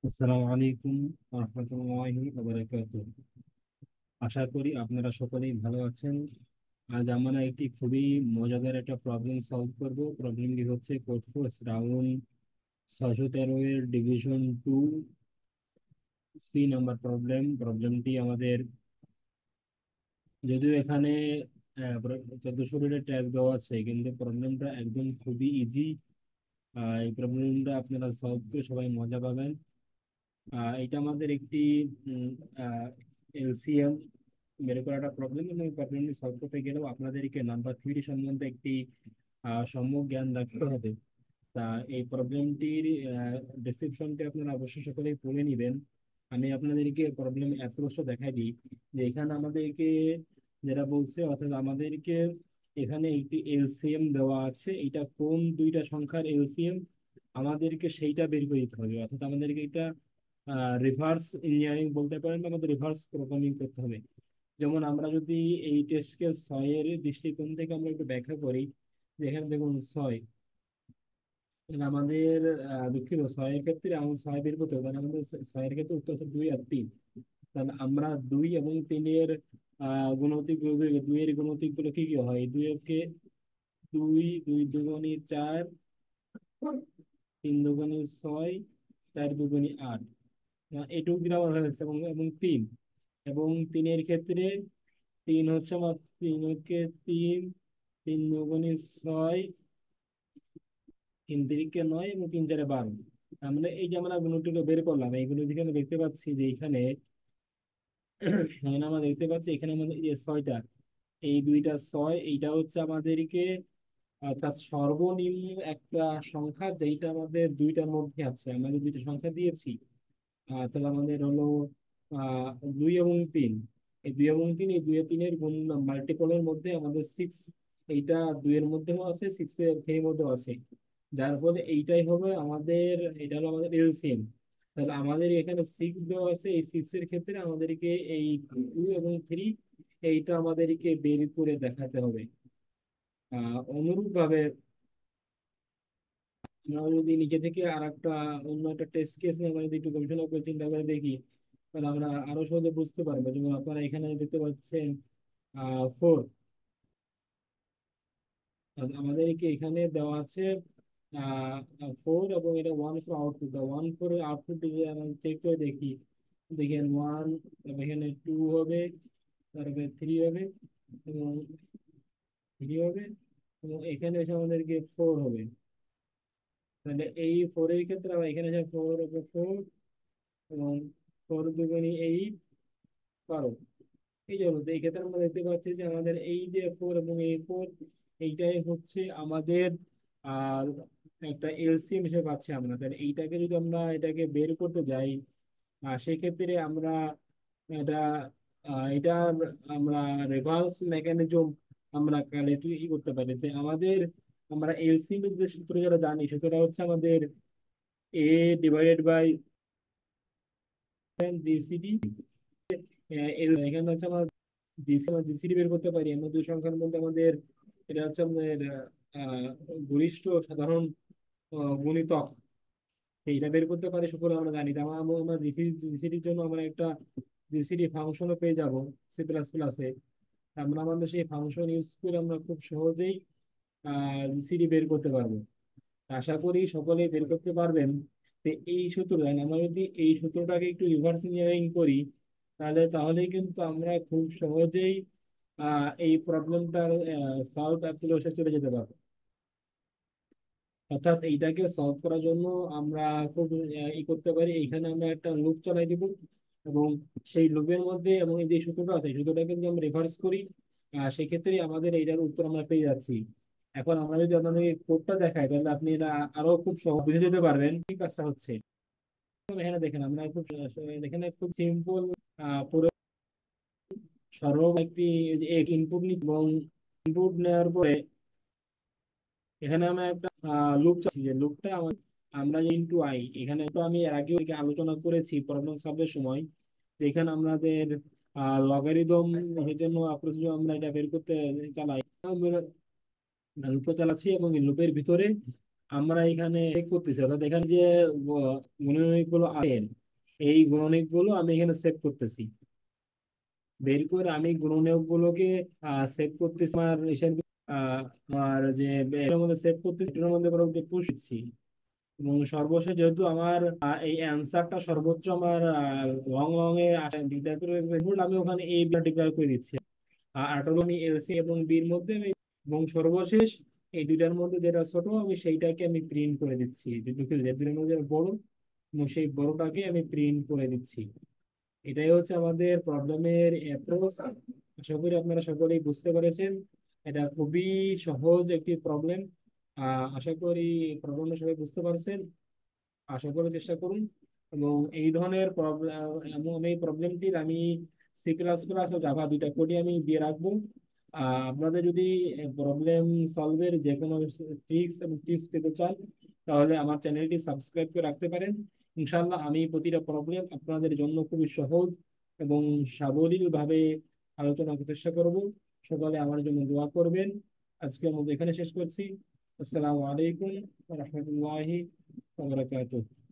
আসসালামু আলাইকুম রহমতুল্লাহি ওয়া বারাকাতুহু। আশা করি আপনারা সকলেই ভালো আছেন। আজ আমরা একটি খুবই মজাদার একটা প্রবলেম সলভ করব। প্রবলেমটি হচ্ছে কোড ফোর্স রাউন্ড 613 এর ডিভিশন 2 সি নাম্বার প্রবলেমটি আমাদের, যদিও এখানে 1400 ট্যাগ দেওয়া আছে, কিন্তু প্রবলেমটা একদম খুবই ইজি। এই প্রবলেমটা আপনারা সলভ করে সবাই মজা পাবেন। এটা আমাদের একটি এলসিএম বের করাটা প্রবলেম, এবং এই প্রবলেমটি সলভ করতে গেলেও আপনাদেরকে নাম্বার থিওরি সম্বন্ধে একটি সম্যক জ্ঞান রাখতে হবে। তা এই প্রবলেমটির ডেসক্রিপশনটি আপনারা অবশ্যই সকলেই পড়ে নেবেন। আমি আপনাদেরকে প্রবলেম অ্যাপ্রোচটা দেখাই দিই। যে এখানে আমাদেরকে যেটা বলছে, অর্থাৎ আমাদেরকে এখানে একটি এলসিএম দেওয়া আছে, এটা কোন দুইটা সংখ্যার এলসিএম আমাদেরকে সেইটা বের করে দিতে হবে। অর্থাৎ আমাদেরকে এটা রিভার্স ইঞ্জিনিয়ারিং বলতে পারেন, বা আমাদের রিভার্স প্রোগ্রামিং করতে হবে। যেমন আমরা যদি এই টেস্টকে 6-এর দৃষ্টিকোণ থেকে আমরা একটু ব্যাখ্যা করি, যে এখানে দেখুন 6, তাহলে আমাদের দুঃখিত, 6-এর ক্ষেত্রে আমাদের 6 বের করতে হবে, তাহলে আমাদের 6-এর ক্ষেত্রে উত্তর হচ্ছে 2 আর 3। তাহলে আমরা 2 এবং 3-এর গুণতিক, 2-এর গুণতিক গুলো কি কি হয়? 2-কে 2, 2 দুগুণী 4, 3 দুগুণী 6, 4 দুগুণী 8। এটুকু দিলে আমার হয়ে যাচ্ছে। এবং এবং 3, এবং 3-এর ক্ষেত্রে 3 হচ্ছে আমার 3-কে 3, 3 দুগুণী 6, 3 তিরিকে 9, এবং 3 চারে 12। আমরা এই যে আমরা গুণটিগুলো বের করলাম, এইগুলো যেখানে দেখতে পাচ্ছি যে এখানে এখানে আমরা দেখতে পাচ্ছি, এখানে আমাদের এই যে 6টা, এই দুইটা 6, এইটা হচ্ছে আমাদেরকে, অর্থাৎ সর্বনিম্ন একটা সংখ্যা যেটা আমাদের দুইটার মধ্যে আছে। আমাদের দুইটা সংখ্যা দিয়েছি, তাহলে আমাদের হলো আহ 2 এবং 3। এই 2 এবং 3, এই 2 আর 3-এর গুণ মাল্টিপলের মধ্যে আমাদের 6, এইটা 2-এর মধ্যেও আছে, 6-এর মধ্যেও আছে। যার ফলে এইটাই হবে আমাদের, এটা হলো আমাদের এলসিএম। তাহলে আমাদের এখানে 6 দেওয়া আছে, এই 6-এর ক্ষেত্রে আমাদেরকে এই 2 এবং 3, এইটা আমাদেরকে বের করে দেখাতে হবে। অনুরূপ ভাবে আমরা যদি নিজে থেকে আর একটা অন্য একটা টেস্ট কেস নিয়ে আমরা যদি একটু গবেষণা করে চিন্তা করে দেখি, তাহলে আমরা আরো সহজে বুঝতে পারবো। যেমন আপনারা এখানে দেখতে পাচ্ছেন 4, আমাদেরকে এখানে দেওয়া আছে 4, এবং এটা 1 ফোর আউটপুট। 1 4 এর আউটপুট যদি আমরা চেক করে দেখি, দেখেন 1, এখানে 2 হবে, তারপরে 3 হবে, এবং 3 হবে, এবং এখানে এসে আমাদেরকে 4 হবে। তাহলে এই 4-এর ক্ষেত্রে আমরা এখানে এসে 4 এবং 4 দুগুণী 8, 12। এই যে বলতে এই ক্ষেত্রে আমরা দেখতে পাচ্ছি যে আমাদের এই যে 4 এবং এই 4, এইটাই হচ্ছে আমাদের আর একটা এলসিএম হিসেবে পাচ্ছি আমরা। তাহলে এইটাকে যদি আমরা এটাকে বের করতে যাই, সেক্ষেত্রে আমরা এটা এটা আমরা রিভার্স মেকানিজম আমরা কালেক্ট করতে পারি। তো আমাদের, আমরা এলসিএম এর যে সূত্র যেটা জানি, সেটা হচ্ছে আমাদের এ ডিভাইডেড বাই জিসিডি। এখানে হচ্ছে আমরা জিসিডি বের করতে পারি। আমরা দুই সংখ্যার মধ্যে আমাদের, এটা হচ্ছে আমাদের আহ, গরিষ্ঠ সাধারণ গুণিতক, এইটা বের করতে পারি সকলে আমরা জানি। তো আমরা জিসিডির জন্য আমরা একটা জিসিডি ফাংশনও পেয়ে যাব C++-এ। আমরা আমাদের সেই ফাংশন ইউজ করে আমরা খুব সহজেই জিসিডি বের করতে পারবো। আশা করি সকলেই বের করতে পারবেন। তো এই সূত্র দেন, আমরা যদি এই সূত্রটাকে একটু রিভার্স ইঞ্জিনিয়ারিং করি, তাহলেই কিন্তু আমরা খুব সহজেই এই প্রবলেমটার সলভ অ্যাপ্লিকেশন চলে যেতে পারবো। অর্থাৎ এইটাকে সলভ করার জন্য আমরা খুব করতে পারি, এইখানে আমরা একটা লুপ চালাই দিব, এবং সেই লুপের মধ্যে, এবং এই যে সূত্রটা আছে এই সূত্রটাকে যদি আমরা রিভার্স করি, সেক্ষেত্রে আমাদের এইটার উত্তর আমরা পেয়ে যাচ্ছি। এখন আমরা যদি আপনাদের কোডটা দেখাই, তাহলে আপনি এটা আরো খুব সহজ বুঝে যেতে পারবেন কি কাজটা হচ্ছে। এখানে দেখেন, আমরা খুব এখানে খুব সিম্পল পুরো সরল একটি ইনপুট নিই, এবং ইনপুট নেওয়ার পরে এখানে আমরা একটা লুপ চাচ্ছি, যে লুপটা আমরা ইনটু আই, এখানে তো আমি এর আগেও আলোচনা করেছি প্রবলেম সলভের সময়। তো এখানে আমাদের লগারিদম এর জন্য প্রসিডিউর আমরা এটা বের করতে চালাই, আমরা লুপটা চালাচ্ছি, এবং এই লুপের ভিতরে আমরা এখানে check করতেছি, অর্থাৎ এখানে যে গুণনীয়ক গুলো আছে, এই গুণনীয়ক গুলো আমি এখানে সেভ করতেছি। বের করে আমি গুণনীয়ক গুলোকে সেভ করতেছি আমার হিসাব, আমার যে এটার মধ্যে সেভ করতেছি, এটার মধ্যে পরবর্তী পুশ দিচ্ছি। এবং সর্বশেষ যেহেতু আমার এই অ্যান্সারটা সর্বোচ্চ আমার লং লং এ ডিক্লেয়ার করে আমি ওখানে এ বি ডিক্লেয়ার করে দিচ্ছি। আর হলো আমি এলসি এবং বির মধ্যে এবং সর্বশেষ এই দুইটার মধ্যে যেটা ছোট আমি সেইটাকে আমি প্রিন্ট করে দিচ্ছি, যে দুটোর মধ্যে যেটা বড় এবং সেই বড়টাকে আমি প্রিন্ট করে দিচ্ছি। এটাই হচ্ছে আমাদের প্রবলেমের অ্যাপ্রোচ। আশা করি আপনারা সকলেই বুঝতে পেরেছেন। এটা খুবই সহজ একটি প্রবলেম। আশা করি প্রবলেমটা সবাই বুঝতে পারছেন। আশা করে চেষ্টা করুন। এবং এই ধরনের প্রবলেম, এমন এই প্রবলেমটির আমি সি প্লাস প্লাস ও জাভা দুইটা কোডই আমি দিয়ে রাখবো। আপনাদের যদি প্রবলেম সলভের যে কোনো ট্রিক্স এবং টিপস পেতে চান, তাহলে আমার চ্যানেলটি সাবস্ক্রাইব করে রাখতে পারেন। ইনশাল্লাহ আমি প্রতিটা প্রবলেম আপনাদের জন্য খুবই সহজ এবং সাবলীলভাবে আলোচনা করার চেষ্টা করব। সকালে আমার জন্য দোয়া করবেন। আজকের মধ্যে এখানে শেষ করছি। আসসালামু আলাইকুম ওয়া রাহমাতুল্লাহি ওয়া বারাকাতুহু।